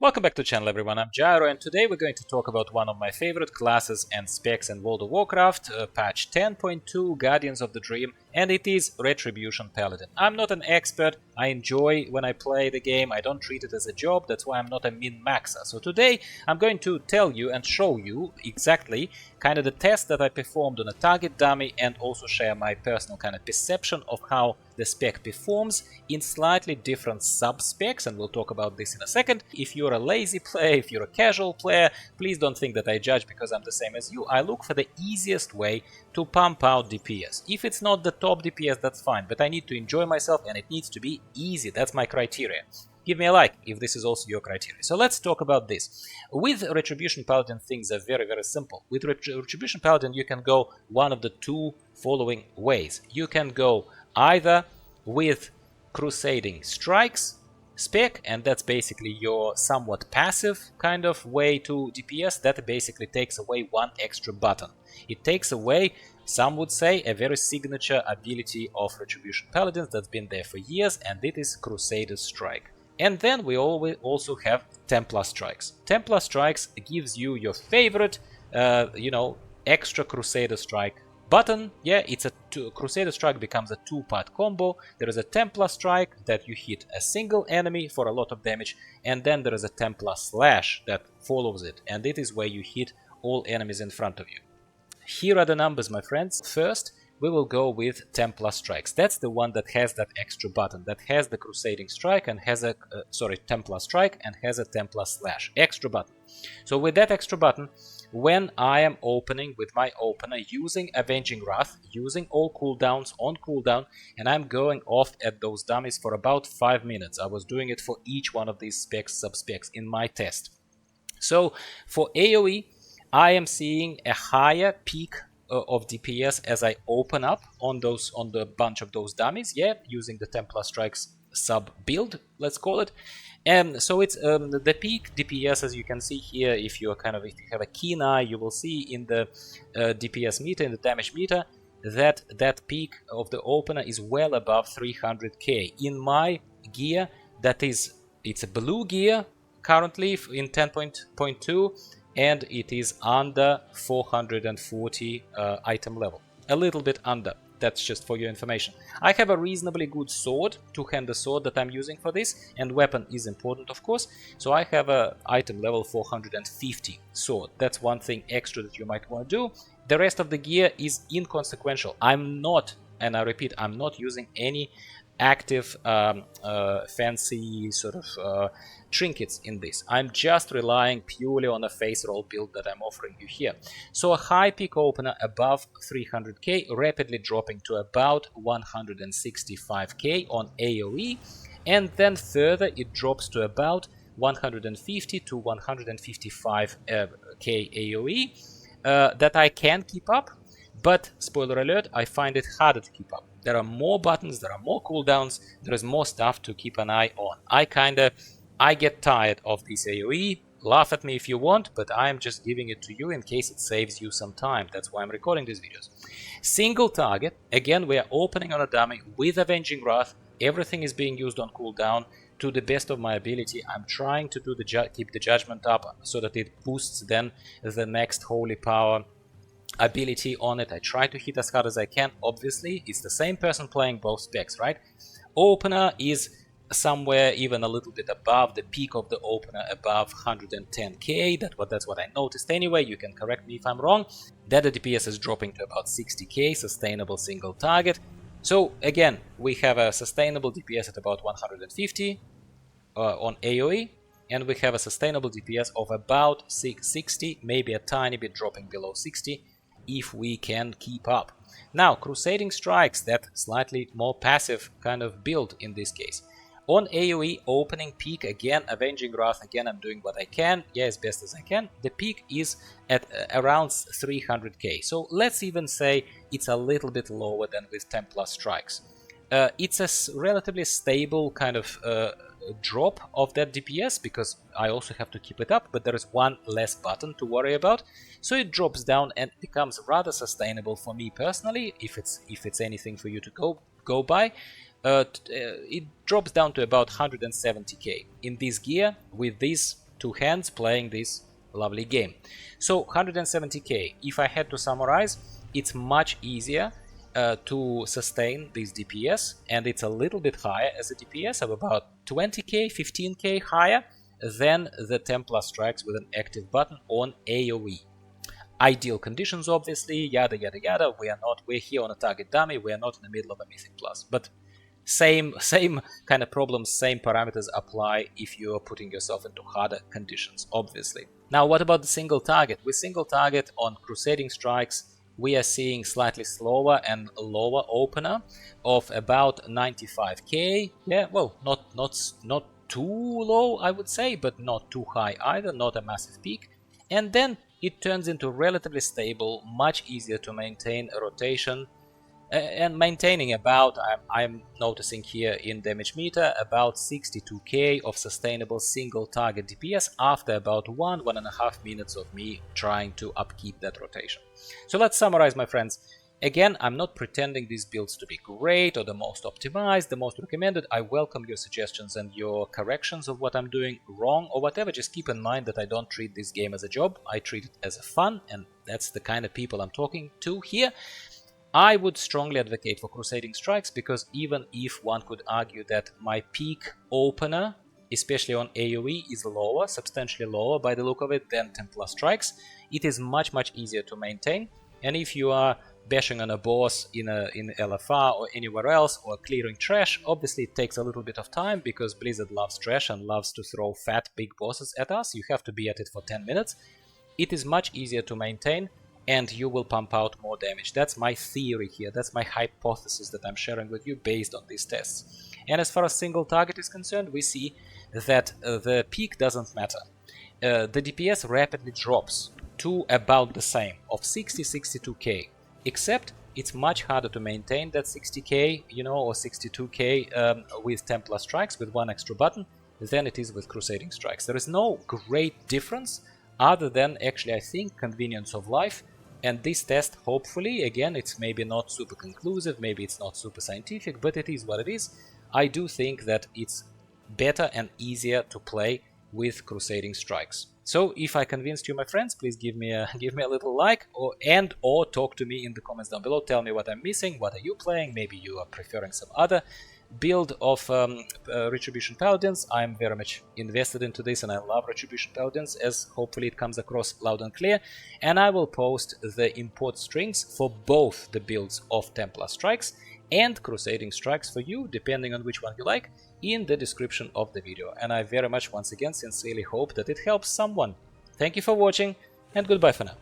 Welcome back to the channel, everyone. I'm Gyro, and today we're going to talk about one of my favorite classes and specs in World of Warcraft, patch 10.2, Guardians of the Dream, and it is Retribution Paladin. I'm not an expert. I enjoy when I play the game. I don't treat it as a job. That's why I'm not a min-maxer. So today I'm going to tell you and show you exactly kind of the test that I performed on a target dummy, and also share my personal kind of perception of how the spec performs in slightly different sub-specs, and we'll talk about this in a second. If you're a lazy player, if you're a casual player, please don't think that I judge because I'm the same as you. I look for the easiest way to pump out DPS. If it's not the top DPS, that's fine, but I need to enjoy myself and it needs to be easy. That's my criteria. Give me a like if this is also your criteria. So let's talk about this. With Retribution Paladin, things are very, very simple. With Retribution Paladin, you can go one of the two following ways. You can go either with Crusading Strikes spec, and that's basically your somewhat passive kind of way to DPS. That basically takes away one extra button. It takes away, some would say, a very signature ability of Retribution Paladins that's been there for years, and it is Crusader Strike. And then we also have Templar Strikes. Templar Strikes gives you your favorite, extra Crusader Strike button. Yeah, it's Crusader Strike becomes a two-part combo. There is a Templar Strike that you hit a single enemy for a lot of damage, and then there is a Templar Slash that follows it, and it is where you hit all enemies in front of you. Here are the numbers, my friends. First, we will go with Templar Strikes. That's the one that has that extra button, that has the Crusading Strike and has a Templar Strike and has a Templar Slash. Extra button. So with that extra button, when I am opening with my opener using Avenging Wrath, using all cooldowns on cooldown, and I'm going off at those dummies for about 5 minutes. I was doing it for each one of these specs, sub-specs in my test. So for AoE, I am seeing a higher peak of DPS as I open up on the bunch of those dummies, yeah, using the Templar Strikes sub build, let's call it. And so it's the peak DPS, as you can see here. If you have a keen eye, you will see in the DPS meter, in the damage meter, that peak of the opener is well above 300k. In my gear, it's a blue gear currently in 10.2. and it is under 440 item level. A little bit under. That's just for your information. I have a reasonably good sword, two-handed sword that I'm using for this, and weapon is important, of course. So I have a item level 450 sword. That's one thing extra that you might want to do. The rest of the gear is inconsequential. I'm not, and I repeat, I'm not using any active fancy sort of trinkets in this. I'm just relying purely on a face roll build that I'm offering you here. So a high peak opener above 300k, rapidly dropping to about 165k on AoE, and then further it drops to about 150 to 155k AoE that I can keep up. But, spoiler alert, I find it harder to keep up. There are more buttons, there are more cooldowns, there is more stuff to keep an eye on. I get tired of this AoE. Laugh at me if you want, but I'm just giving it to you in case it saves you some time. That's why I'm recording these videos. Single target. Again, we are opening on a dummy with Avenging Wrath. Everything is being used on cooldown to the best of my ability. I'm trying to do keep the judgment up so that it boosts then the next holy power ability on it. I try to hit as hard as I can. Obviously, it's the same person playing both specs, right? Opener is somewhere even a little bit above the peak of the opener, above 110k. That's what I noticed anyway. You can correct me if I'm wrong. That the DPS is dropping to about 60k, sustainable single target. So again, we have a sustainable DPS at about 150 on AoE, and we have a sustainable DPS of about 60, maybe a tiny bit dropping below 60 if we can keep up. Now, Crusading Strikes, that slightly more passive kind of build in this case. On AoE, opening peak, again, Avenging Wrath, again, I'm doing what I can, yeah, as best as I can. The peak is at around 300k, so let's even say it's a little bit lower than with Templar Strikes. It's a relatively stable kind of drop of that DPS, because I also have to keep it up, but there is one less button to worry about, so it drops down and becomes rather sustainable for me personally. If it's anything for you to go by, it drops down to about 170k in this gear with these two hands playing this lovely game. So 170k, if I had to summarize, it's much easier to sustain this DPS, and it's a little bit higher as a DPS of about 20k, 15k higher than the Templar Strikes with an active button on AoE. Ideal conditions, obviously, yada yada yada. We're here on a target dummy, we are not in the middle of a Mythic Plus. But same kind of problems, same parameters apply if you're putting yourself into harder conditions, obviously. Now, what about the single target? With single target on Crusading Strikes, we are seeing slightly slower and lower opener of about 95k. Yeah, well, not too low, I would say, but not too high either, not a massive peak. And then it turns into relatively stable, much easier to maintain a rotation, and maintaining about, I'm noticing here in damage meter, about 62k of sustainable single target DPS after about 1.5 minutes of me trying to upkeep that rotation. So let's summarize, my friends. Again, I'm not pretending these builds to be great or the most optimized, the most recommended. I welcome your suggestions and your corrections of what I'm doing wrong or whatever. Just keep in mind that I don't treat this game as a job. I treat it as a fun, and that's the kind of people I'm talking to here. I would strongly advocate for Crusading Strikes, because even if one could argue that my peak opener, especially on AoE, is lower, substantially lower by the look of it, than Templar Strikes, it is much easier to maintain. And if you are bashing on a boss in LFR or anywhere else, or clearing trash, obviously it takes a little bit of time, because Blizzard loves trash and loves to throw fat big bosses at us. You have to be at it for 10 minutes. It is much easier to maintain, and you will pump out more damage. That's my theory here, that's my hypothesis that I'm sharing with you based on these tests. And as far as single target is concerned, we see that the peak doesn't matter. The DPS rapidly drops to about the same, of 60-62k, except it's much harder to maintain that 60k, or 62k with Templar Strikes with one extra button than it is with Crusading Strikes. There is no great difference other than, actually, I think, convenience of life. And this test, hopefully, again, it's maybe not super conclusive, maybe it's not super scientific, but it is what it is. I do think that it's better and easier to play with Crusading Strikes. So if I convinced you, my friends, please give me a little like, or talk to me in the comments down below. Tell me what I'm missing, what are you playing, maybe you are preferring some other build of Retribution Paladins. I'm very much invested into this, and I love Retribution Paladins, as hopefully it comes across loud and clear. And I will post the import strings for both the builds of Templar Strikes and Crusading Strikes for you, depending on which one you like, in the description of the video. And I very much, once again, sincerely hope that it helps someone. Thank you for watching, and goodbye for now.